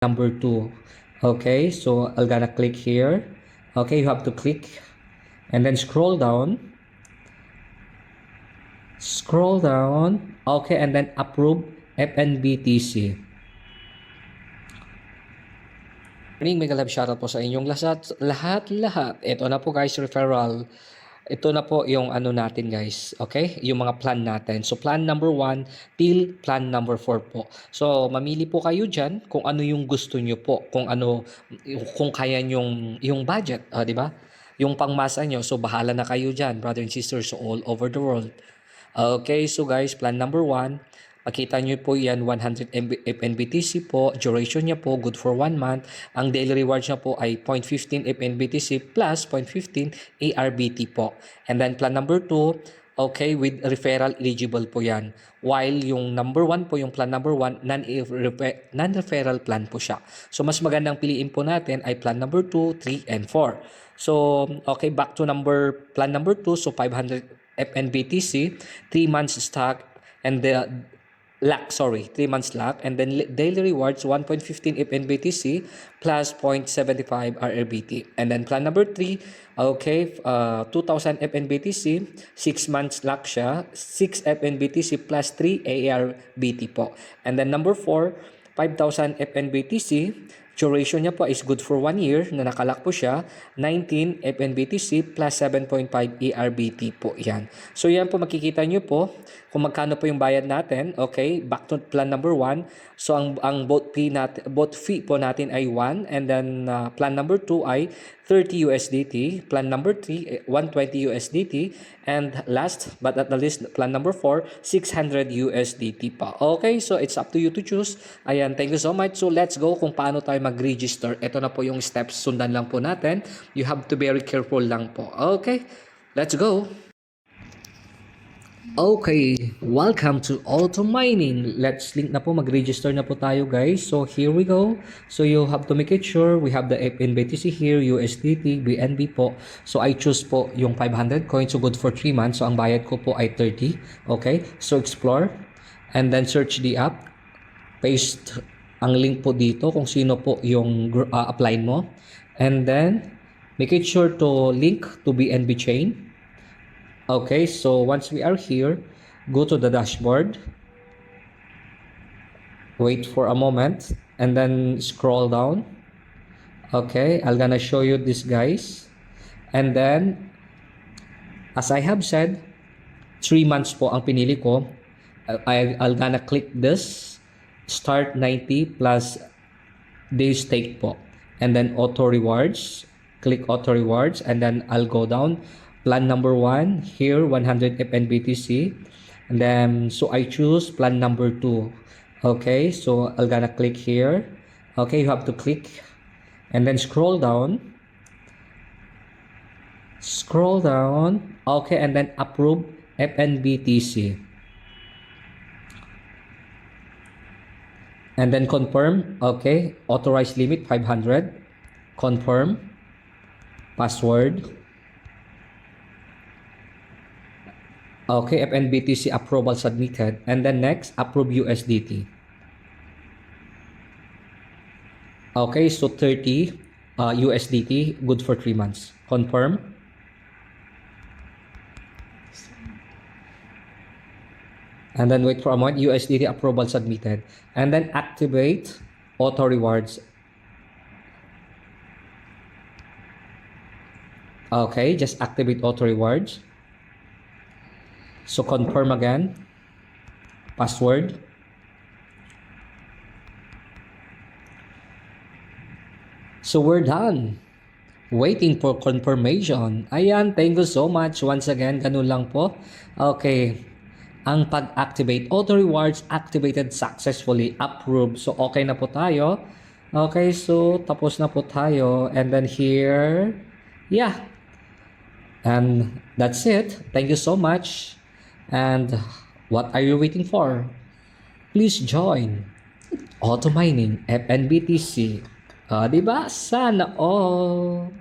number 2. Okay, so I'm gonna click here. Okay, you have to click and then scroll down. Okay, and then approve FNBTC. Mega love shoutout po sa inyong lahat. Ito na po guys, referral. Ito na po yung ano natin guys, okay? Yung mga plan natin. So plan number 1 till plan number 4 po. So mamili po kayo dyan kung ano yung gusto nyo po. Kung kaya yung budget, di ba? Yung pangmasa nyo. So bahala na kayo dyan, brother and sisters all over the world. Okay, so guys, plan number 1. Makita nyo po yan, 100 FNBTC po. Duration niya po, good for 1 month. Ang daily rewards niya po ay 0.15 FNBTC plus 0.15 ARBT po. And then plan number 2, okay, with referral eligible po yan. While yung number 1 po, yung plan number 1, non-referral plan po siya. So mas magandang piliin po natin ay plan number 2, 3, and 4. So, okay, back to plan number 2. So 500 FNBTC, 3 months stock, and 3 months lock, and then daily rewards 1.15 FNBTC plus 0.75 RRBT. And then plan number 3, okay, 2,000 FNBTC, 6 months lock siya, 6 FNBTC plus 3 ARBT po. And then number 4, 5,000 FNBTC, duration niya po is good for 1 year na nakalock po siya, 19 FNBTC plus 7.5 ERBT po yan. So yan po makikita nyo po kung magkano po yung bayad natin. Okay, back to plan number 1. So ang both fee po natin ay 1, and then plan number 2 ay 30 USDT, plan number 3 120 USDT, and last but not the least plan number 4 600 USDT pa. Okay, so it's up to you to choose. Ayan, thank you so much. So let's go kung paano tayo mag-register. Ito na po yung steps, sundan lang po natin. You have to be very careful lang po. Okay, let's go. Okay, welcome to Auto Mining. Let's link na po, mag-register na po tayo guys. So here we go. So you have to make it sure we have the FNBTC here, USDT, BNB po. So I choose po yung 500 coins, so good for 3 months. So ang bayad ko po ay 30. Okay, so explore and then search the app. Paste ang link po dito kung sino po yung apply mo. And then make it sure to link to BNB chain. Okay, so once we are here, go to the dashboard, wait for a moment, and then scroll down. Okay, I'm gonna show you this guys. And then, as I have said, 3 months po ang pinili ko. I'll gonna click this, start 90 plus days take po. And then auto rewards, click auto rewards, and then I'll go down. Plan number 1, here 100 FNBTC, and then so I choose plan number 2. Okay, so I'm gonna click here. Okay, you have to click and then scroll down, okay, and then approve FNBTC, and then confirm. Okay, authorized limit 500, confirm, password. Okay, FNBTC approval submitted. And then next, approve USDT. Okay, so 30 USDT, good for 3 months. Confirm. And then wait for a moment, USDT approval submitted. And then activate auto rewards. Okay, just activate auto rewards. So confirm again, password. So we're done. Waiting for confirmation. Ayan, thank you so much. Once again, ganun lang po. Okay, ang pag-activate auto rewards activated successfully, approved. So okay na po tayo. Okay, so tapos na po tayo. And then here, yeah. And that's it. Thank you so much. And what are you waiting for? Please join Auto Mining FNBTC. Diba? Sana all.